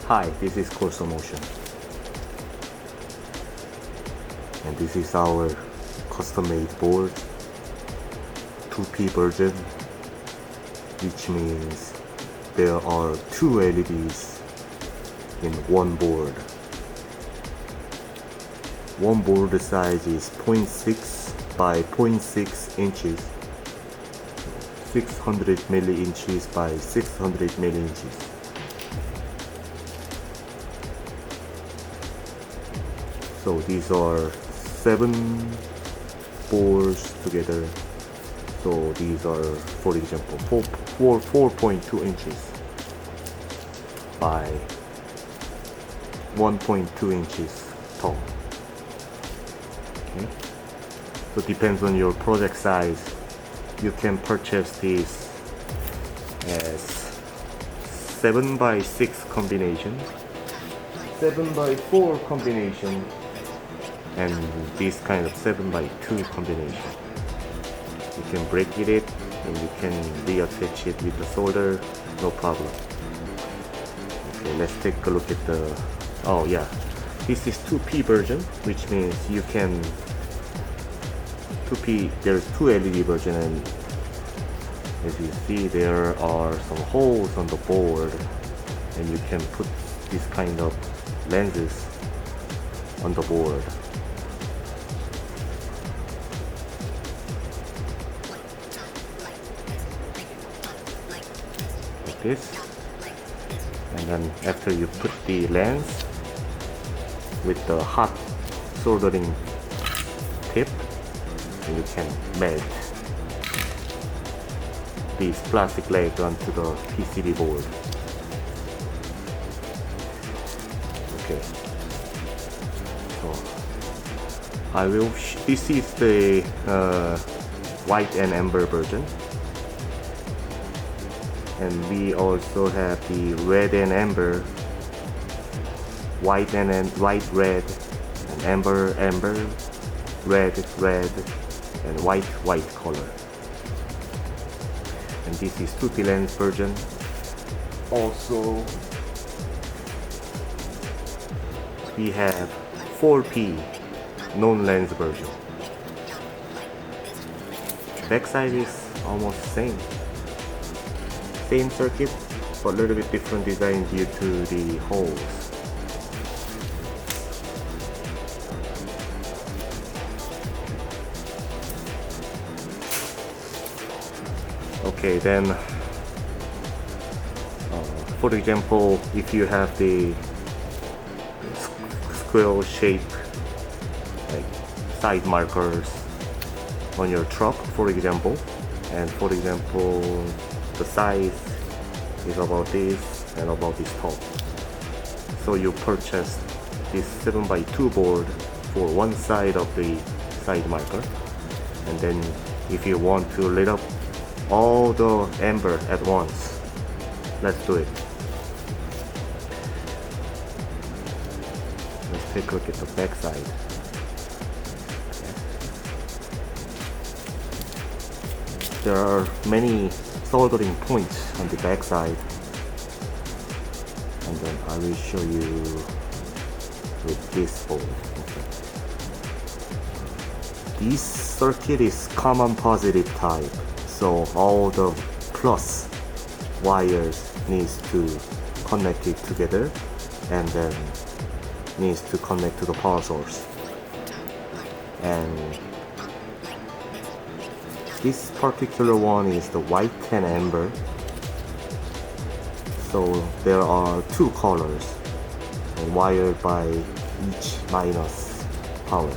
Hi, this is CorsoMotion, and this is our custom-made board, 2P version, which means there are two LEDs in one board. One board size is 0.6 by 0.6 inches, 600 milli-inches by 600 milli-inches. So these are 7 boards together. So these are, for example, 4.2 inches by 1.2 inches tall. Okay. So depends on your project size. You can purchase these as 7 by 6 combination, 7 by 4 combination, and this kind of 7 by 2 combination. You can break it and you can reattach it with the solder, no problem. Okay, let's take a look at the, oh yeah, this is 2P version, which means you can 2P, there's 2 LED version, and as you see there are some holes on the board, and you can put this kind of lenses on the board. Like this, and then after you put the lens with the hot soldering tip, you can melt these plastic legs onto the PCB board. Okay, so I will this is the white and amber version, and we also have the red and amber, white red, and amber, red, and white color. And this is 2P lens version. Also, we have 4P non-lens version. Backside is almost same circuit, but a little bit different design due to the holes. Okay, then for example, if you have the square shape like side markers on your truck, for example, and for example the size is about this and about this tall, so you purchase this 7 by 2 board for one side of the side marker, and then if you want to lit up all the amber at once, let's do it. Let's take a look at the back side. There are many soldering points on the back side, and then I will show you with this board. Okay. This circuit is common positive type, so all the plus wires needs to connect it together, and then needs to connect to the power source. And this particular one is the white and amber, so there are 2 colors and wired by each minus power.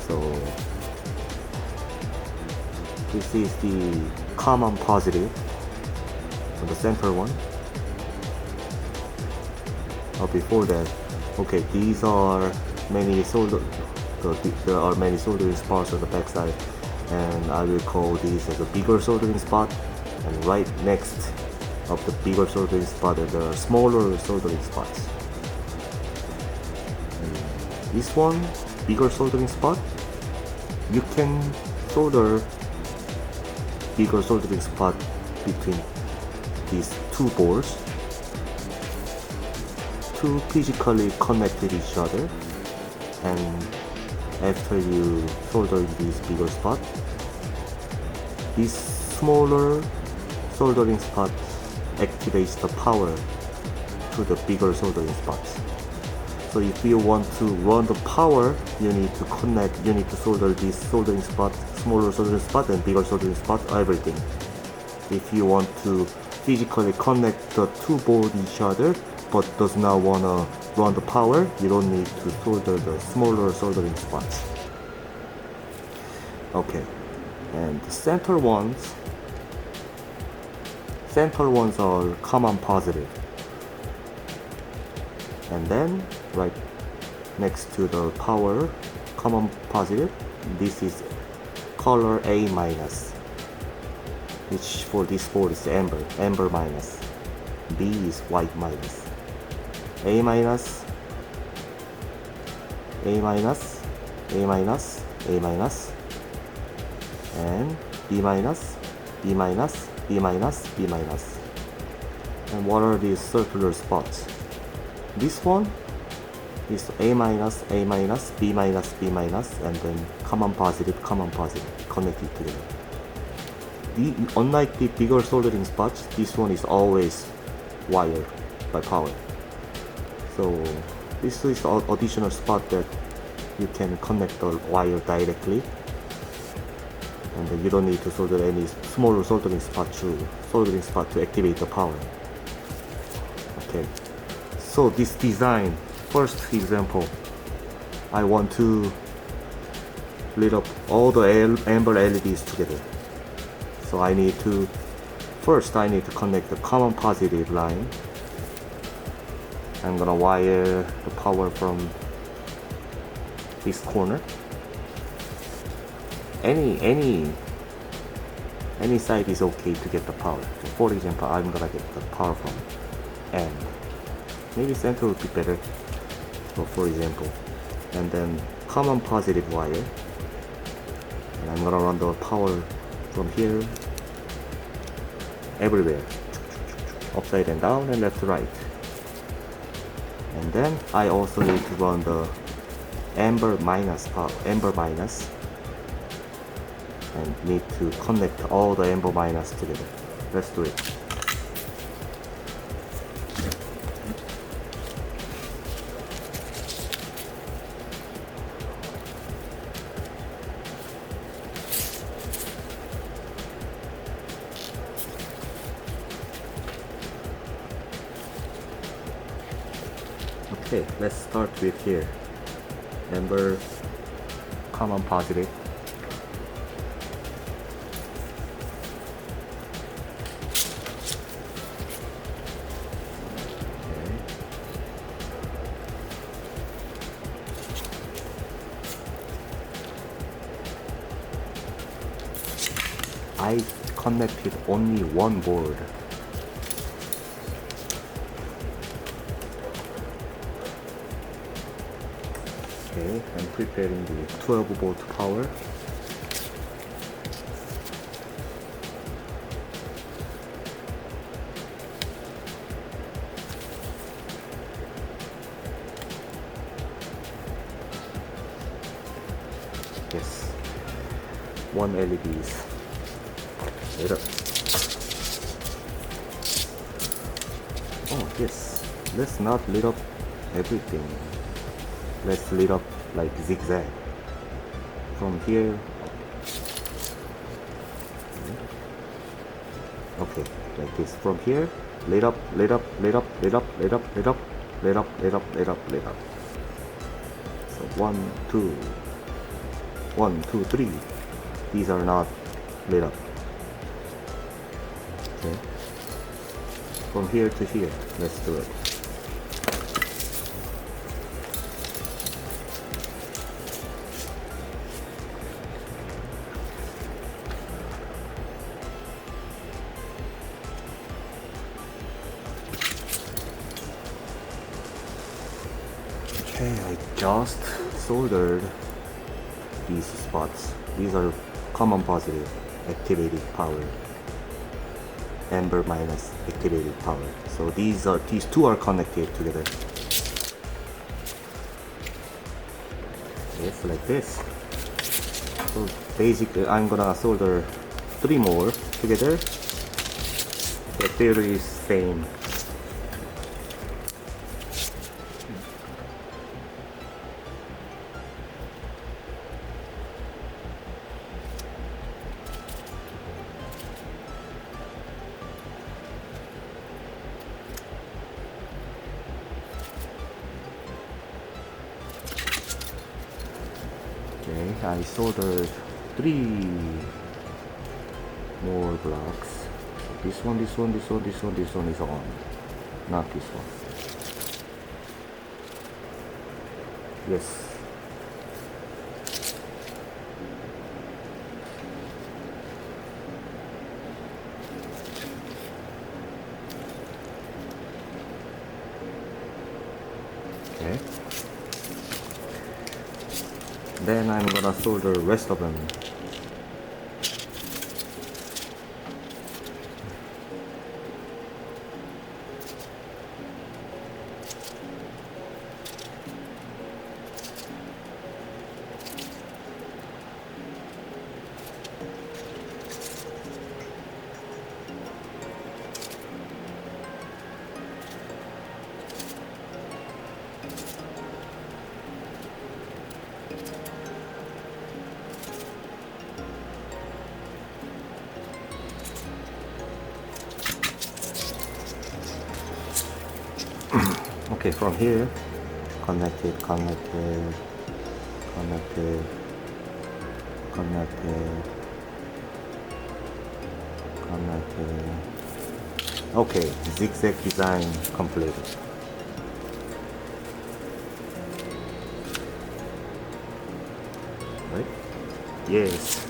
So this is the common positive for the center one. Before that, okay, these are many there are many soldering spots on the backside, and I will call these as a bigger soldering spot, and right next of the bigger soldering spot there are smaller soldering spots. And this one, bigger soldering spot, you can solder bigger soldering spot between these 2 boards, two physically connected each other, and after you solder this bigger spot, this smaller soldering spot activates the power to the bigger soldering spots. So if you want to run the power, you need to solder this soldering spot, smaller soldering spot and bigger soldering spot, everything. If you want to physically connect the two boards each other, but does not want to run the power, you don't need to solder the smaller soldering spots. Okay, and the center ones are common positive. And then right next to the power common positive, this is color A minus, which for this board is amber minus. B is white minus. A minus, A minus, A minus, A minus, and B minus, B minus, B minus, B minus. And what are these circular spots? This one is A minus, A minus, B minus, B minus, and then common positive, connected together. Unlike the bigger soldering spots, this one is always wired by power. So this is an additional spot that you can connect the wire directly, and then you don't need to solder any smaller soldering spot to activate the power. Okay. So this design, first example, I want to lit up all the amber LEDs together. So first I need to connect the common positive line. I'm gonna wire the power from this corner. Any side is okay to get the power. So for example, I'm gonna get the power from end. Maybe center would be better, so for example, and then common positive wire, and I'm gonna run the power from here everywhere, upside and down and left to right. And then I also need to run the amber minus, and need to connect all the amber minus together. Let's do it. Okay, let's start with here. Amber common positive. Okay. I connected only one board. Okay, I'm preparing the 12 volt power. Yes, one LED is lit up. Oh yes, let's not lit up everything. Let's lit up like zigzag from here. Okay, like this. From here, lit up, lit up, lit up, lit up, lit up, lit up, lit up, lit up, lit up, lit up. So 1, 2, 1, 2, 3. These are not lit up. Okay. From here to here, let's do it. Okay, I just soldered these spots. These are common positive activated power, amber minus activated power. So these two are connected together. looks like this. So basically I'm gonna solder 3 more together. The theory is same. Okay, I soldered 3 more blocks. This one is on. Not this one. Yes. Okay. Then I'm gonna solder the rest of them. Okay, from here, connected. Okay, zigzag design completed. Right? Yes.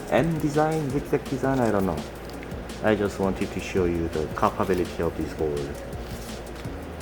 End design, zigzag design, I don't know. I just wanted to show you the capability of this board.